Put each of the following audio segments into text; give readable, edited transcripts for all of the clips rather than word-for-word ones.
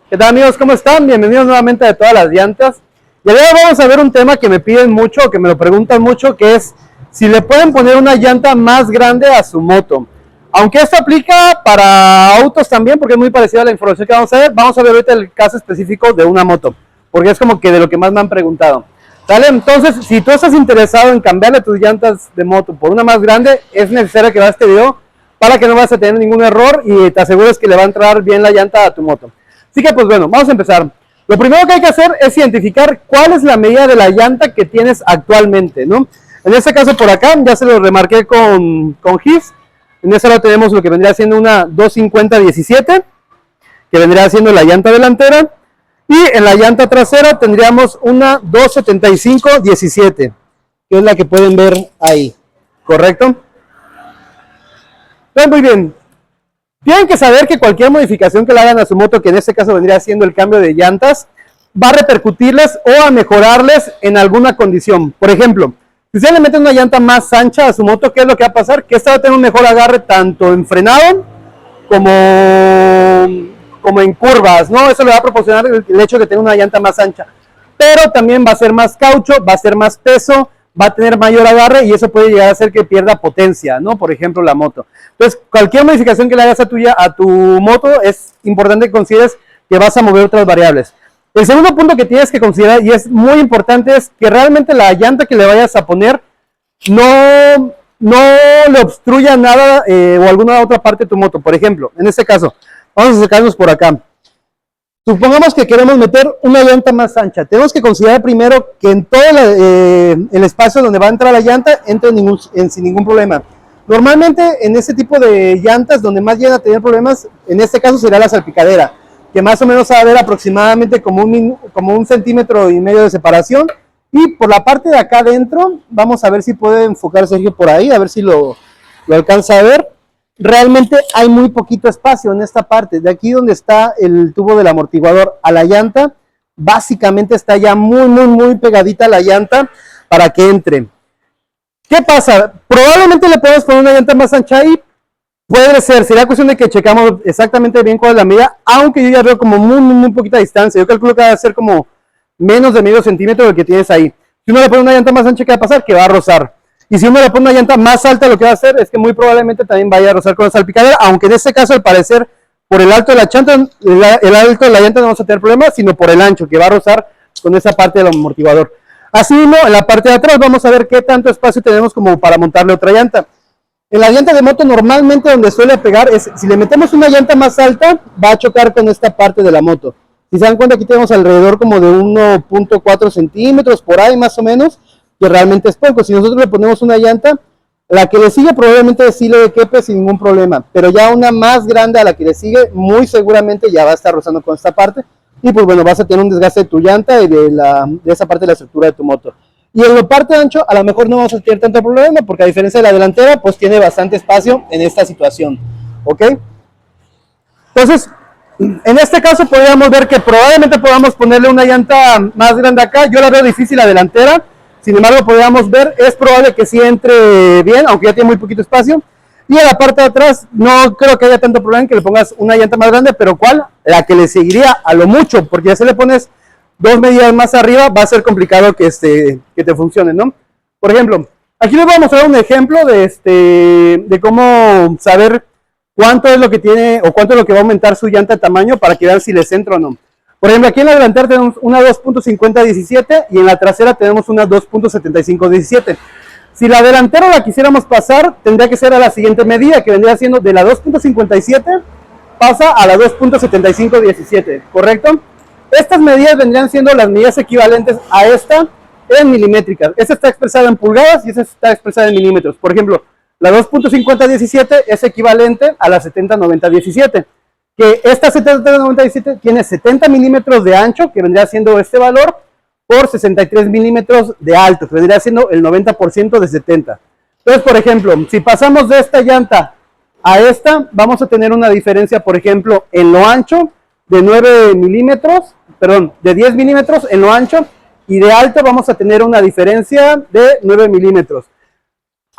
¿Qué tal, amigos? ¿Cómo están? Bienvenidos nuevamente a Todas las Llantas. Y ahora vamos a ver un tema que me piden mucho, que me lo preguntan mucho, que es si le pueden poner una llanta más grande a su moto. Aunque esto aplica para autos también, porque es muy parecido a la información que vamos a ver ahorita el caso específico de una moto, porque es como que de lo que más me han preguntado. ¿Vale? Entonces, si tú estás interesado en cambiarle tus llantas de moto por una más grande, es necesario que veas este video para que no vas a tener ningún error y te asegures que le va a entrar bien la llanta a tu moto. Así que pues bueno, vamos a empezar. Lo primero que hay que hacer es identificar cuál es la medida de la llanta que tienes actualmente, ¿no? En este caso por acá, ya se lo remarqué con GIS. En este lado tenemos lo que vendría siendo una 250-17, que vendría siendo la llanta delantera. Y en la llanta trasera tendríamos una 275-17, que es la que pueden ver ahí, ¿correcto? Pues muy bien. Tienen que saber que cualquier modificación que le hagan a su moto, que en este caso vendría siendo el cambio de llantas, va a repercutirles o a mejorarles en alguna condición. Por ejemplo, si ustedes le meten una llanta más ancha a su moto, ¿qué es lo que va a pasar? Que esta va a tener un mejor agarre tanto en frenado como en curvas, ¿no? Eso le va a proporcionar el hecho de tener una llanta más ancha. Pero también va a ser más caucho, va a ser más peso, va a tener mayor agarre y eso puede llegar a hacer que pierda potencia, ¿no? Por ejemplo, la moto. Entonces, cualquier modificación que le hagas a tu moto, es importante que consideres que vas a mover otras variables. El segundo punto que tienes que considerar, y es muy importante, es que realmente la llanta que le vayas a poner no le obstruya nada o alguna otra parte de tu moto. Por ejemplo, en este caso, vamos a acercarnos por acá. Supongamos que queremos meter una llanta más ancha. Tenemos que considerar primero que en todo el espacio donde va a entrar la llanta entre sin ningún problema. Normalmente en este tipo de llantas donde más llegan a tener problemas, en este caso será la salpicadera, que más o menos va a haber aproximadamente como un centímetro y medio de separación. Y por la parte de acá adentro, vamos a ver si puede enfocar Sergio por ahí, a ver si lo alcanza a ver. Realmente hay muy poquito espacio en esta parte. De aquí donde está el tubo del amortiguador a la llanta, básicamente está ya muy pegadita la llanta para que entre. ¿Qué pasa? Probablemente le podemos poner una llanta más ancha ahí. Puede ser, sería cuestión de que checamos exactamente bien cuál es la medida, aunque yo ya veo como muy poquita distancia. Yo calculo que va a ser como menos de medio centímetro del que tienes ahí. Si uno le pone una llanta más ancha, ¿qué va a pasar? Que va a rozar. Y si uno le pone una llanta más alta, lo que va a hacer es que muy probablemente también vaya a rozar con la salpicadera, aunque en este caso, al parecer, por el alto de la llanta, el alto de la llanta no vamos a tener problemas, sino por el ancho, que va a rozar con esa parte del amortiguador. Así mismo, en la parte de atrás vamos a ver qué tanto espacio tenemos como para montarle otra llanta. En la llanta de moto, normalmente donde suele pegar es, si le metemos una llanta más alta, va a chocar con esta parte de la moto. Si se dan cuenta, aquí tenemos alrededor como de 1.4 centímetros, por ahí más o menos, que realmente es poco. Si nosotros le ponemos una llanta, la que le sigue probablemente sí le quepe sin ningún problema, pero ya una más grande a la que le sigue, muy seguramente ya va a estar rozando con esta parte, y pues bueno, vas a tener un desgaste de tu llanta y de esa parte de la estructura de tu moto. Y en la parte ancho, a lo mejor no vamos a tener tanto problema, porque a diferencia de la delantera, pues tiene bastante espacio en esta situación, ¿ok? Entonces, en este caso podríamos ver que probablemente podamos ponerle una llanta más grande acá. Yo la veo difícil la delantera, sin embargo podríamos ver, es probable que sí entre bien, aunque ya tiene muy poquito espacio. Y en la parte de atrás no creo que haya tanto problema en que le pongas una llanta más grande, pero ¿cuál? La que le seguiría a lo mucho, porque ya si le pones dos medidas más arriba va a ser complicado que te funcione, ¿no? Por ejemplo, aquí les voy a mostrar un ejemplo de cómo saber cuánto es lo que tiene o cuánto es lo que va a aumentar su llanta de tamaño para que vean si les entra o no. Por ejemplo, aquí en la delantera tenemos una 2.50-17 y en la trasera tenemos una 2.75-17. Si la delantera la quisiéramos pasar, tendría que ser a la siguiente medida, que vendría siendo de la 2.57 pasa a la 2.75-17, ¿correcto? Estas medidas vendrían siendo las medidas equivalentes a esta en milimétricas. Esta está expresada en pulgadas y esta está expresada en milímetros. Por ejemplo, la 2.50-17 es equivalente a la 70-90-17. Que esta 70-90-17 tiene 70 milímetros de ancho, que vendría siendo este valor, por 63 milímetros de alto, que vendría siendo el 90% de 70. Entonces, por ejemplo, si pasamos de esta llanta a esta, vamos a tener una diferencia, por ejemplo, en lo ancho de 9 milímetros, perdón, de 10 milímetros en lo ancho, y de alto vamos a tener una diferencia de 9 milímetros.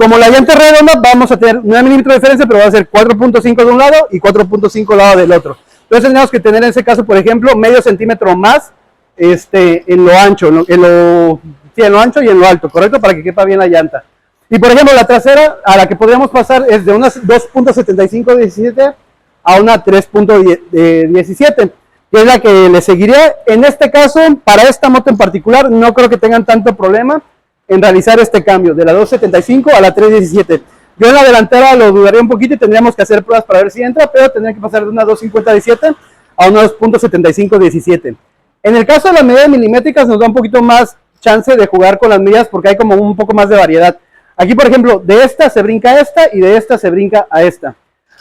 Como la llanta es redonda, vamos a tener 9 milímetros de diferencia, pero va a ser 4.5 de un lado y 4.5 del lado del otro. Entonces tendríamos que tener en ese caso, por ejemplo, medio centímetro más en lo ancho, sí, en lo ancho y en lo alto, ¿correcto? Para que quepa bien la llanta. Y por ejemplo, la trasera a la que podríamos pasar es de unas 2.7517 a una 3.17, que es la que le seguiría. En este caso, para esta moto en particular, no creo que tengan tanto problema en realizar este cambio de la 2.75 a la 3.17. Yo en la delantera lo dudaría un poquito y tendríamos que hacer pruebas para ver si entra, pero tendría que pasar de una 2.5017 a una 2.7517. En el caso de las medidas milimétricas nos da un poquito más chance de jugar con las medidas porque hay como un poco más de variedad. Aquí, por ejemplo, de esta se brinca a esta y de esta se brinca a esta.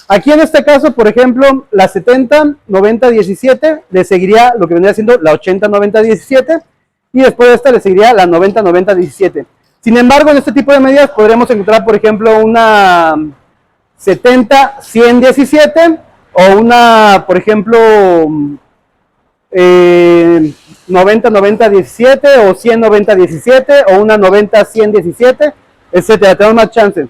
Aquí en este caso, por ejemplo, la 70-90-17 le seguiría lo que vendría siendo la 80-90-17 y después de esta le seguiría la 90-90-17. Sin embargo, en este tipo de medidas podríamos encontrar, por ejemplo, una 70-100-17 o una, por ejemplo, 90-90-17 o 100-90-17 o una 90-100-17, etcétera. Tenemos más chances.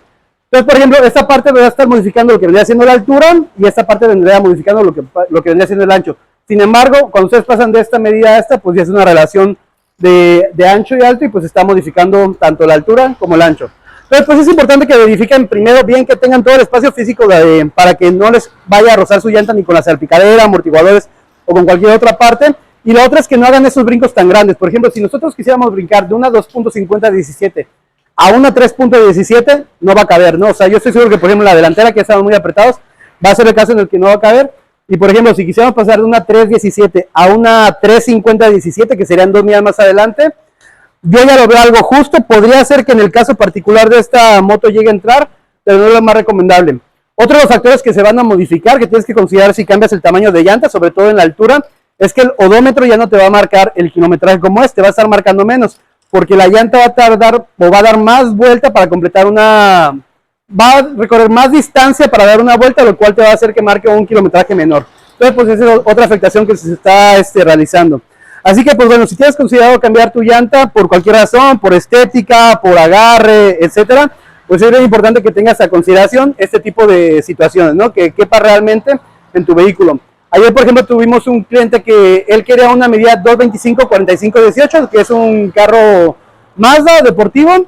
Entonces, por ejemplo, esta parte va a estar modificando lo que vendría siendo la altura y esta parte vendría modificando lo que vendría siendo el ancho. Sin embargo, cuando ustedes pasan de esta medida a esta, pues ya es una relación de ancho y alto y pues está modificando tanto la altura como el ancho. Entonces, pues es importante que verifiquen primero bien que tengan todo el espacio físico para que no les vaya a rozar su llanta ni con la salpicadera, amortiguadores o con cualquier otra parte. Y la otra es que no hagan esos brincos tan grandes. Por ejemplo, si nosotros quisiéramos brincar de una 2.50-17 a una 3.17, no va a caber, ¿no? O sea, yo estoy seguro que, por ejemplo, la delantera, que estaban muy apretados, va a ser el caso en el que no va a caber. Y, por ejemplo, si quisiéramos pasar de una 3.17 a una 3.50-17, que serían 2 millas más adelante, yo ya lo veo algo justo. Podría ser que en el caso particular de esta moto llegue a entrar, pero no es lo más recomendable. Otro de los factores que se van a modificar, que tienes que considerar si cambias el tamaño de llanta, sobre todo en la altura, es que el odómetro ya no te va a marcar el kilometraje como te va a estar marcando menos, porque la llanta va a tardar o va a dar más vuelta para completar va a recorrer más distancia para dar una vuelta, lo cual te va a hacer que marque un kilometraje menor. Entonces, pues esa es otra afectación que se está realizando. Así que, pues bueno, si tienes considerado cambiar tu llanta por cualquier razón, por estética, por agarre, etcétera, pues es bien importante que tengas a consideración este tipo de situaciones, ¿no? Que quepa realmente en tu vehículo. Ayer, por ejemplo, tuvimos un cliente que él quería una medida 225-45-18, que es un carro Mazda deportivo,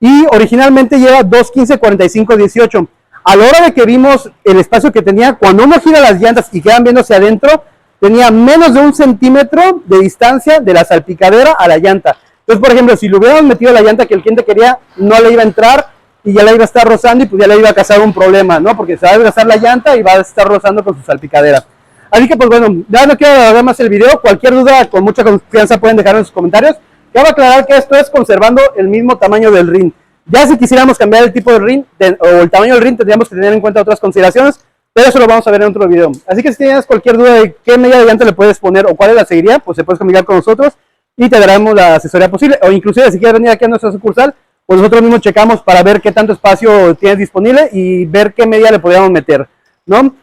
y originalmente lleva 215-45-18. A la hora de que vimos el espacio que tenía, cuando uno gira las llantas y quedan viéndose adentro, tenía menos de 1 centímetro de distancia de la salpicadera a la llanta. Entonces, por ejemplo, si le hubiéramos metido la llanta que el cliente quería, no le iba a entrar y ya la iba a estar rozando y pues ya le iba a causar un problema, ¿no? Porque se va a desgastar la llanta y va a estar rozando con su salpicadera. Así que, pues bueno, ya no quiero alargar más el video. Cualquier duda, con mucha confianza pueden dejar en sus comentarios. Cabe aclarar que esto es conservando el mismo tamaño del rin. Ya si quisiéramos cambiar el tipo de rin o el tamaño del rin, tendríamos que tener en cuenta otras consideraciones, pero eso lo vamos a ver en otro video. Así que si tienes cualquier duda de qué medida de llanta le puedes poner o cuál es la seguiría, pues se puedes comunicar con nosotros y te daremos la asesoría posible. O inclusive si quieres venir aquí a nuestra sucursal, pues nosotros mismos checamos para ver qué tanto espacio tienes disponible y ver qué medida le podríamos meter, ¿no?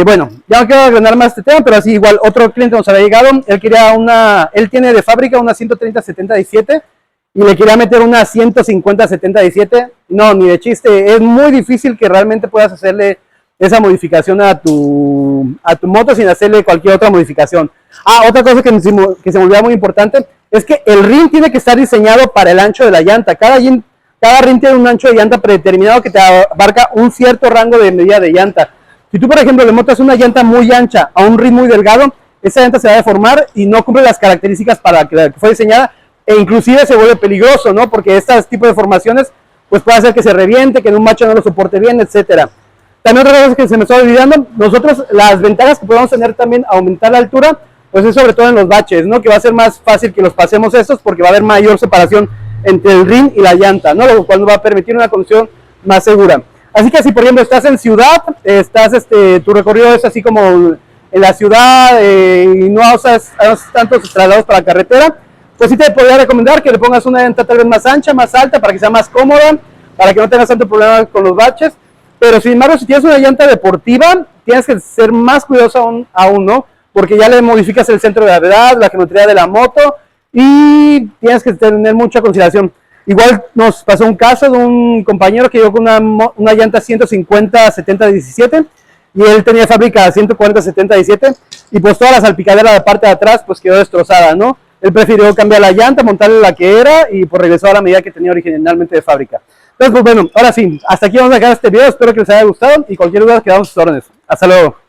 Bueno, ya no quiero agrandar más este tema, pero así igual otro cliente nos había llegado, él tiene de fábrica una 130-70-17 y le quería meter una 150-70-17. No, ni de chiste, es muy difícil que realmente puedas hacerle esa modificación a tu moto sin hacerle cualquier otra modificación. Otra cosa que se me olvidaba muy importante es que el rin tiene que estar diseñado para el ancho de la llanta. Cada rin tiene un ancho de llanta predeterminado que te abarca un cierto rango de medida de llanta. Si tú, por ejemplo, le montas una llanta muy ancha a un rin muy delgado, esa llanta se va a deformar y no cumple las características para la que fue diseñada, e inclusive se vuelve peligroso, ¿no? Porque este tipo de deformaciones pues puede hacer que se reviente, que en un macho no lo soporte bien, etcétera. También otra cosa que se me está olvidando, nosotros las ventajas que podemos tener también aumentar la altura, pues es sobre todo en los baches, ¿no? Que va a ser más fácil que los pasemos estos porque va a haber mayor separación entre el rin y la llanta, ¿no? Lo cual nos va a permitir una conducción más segura. Así que si, por ejemplo, estás en ciudad, tu recorrido es así como en la ciudad y no usas tantos traslados para la carretera, pues sí te podría recomendar que le pongas una llanta tal vez más ancha, más alta, para que sea más cómoda, para que no tengas tanto problema con los baches. Pero sin embargo, si tienes una llanta deportiva, tienes que ser más cuidadoso aún, ¿no? Porque ya le modificas el centro de gravedad, la geometría de la moto y tienes que tener mucha consideración. Igual nos pasó un caso de un compañero que llegó con una llanta 150-70-17 y él tenía fábrica 140-77 y pues toda la salpicadera de la parte de atrás pues quedó destrozada, ¿no? Él prefirió cambiar la llanta, montarle la que era y pues regresó a la medida que tenía originalmente de fábrica. Entonces, pues bueno, ahora sí, hasta aquí vamos a dejar este video, espero que les haya gustado y cualquier duda quedamos a sus órdenes. Hasta luego.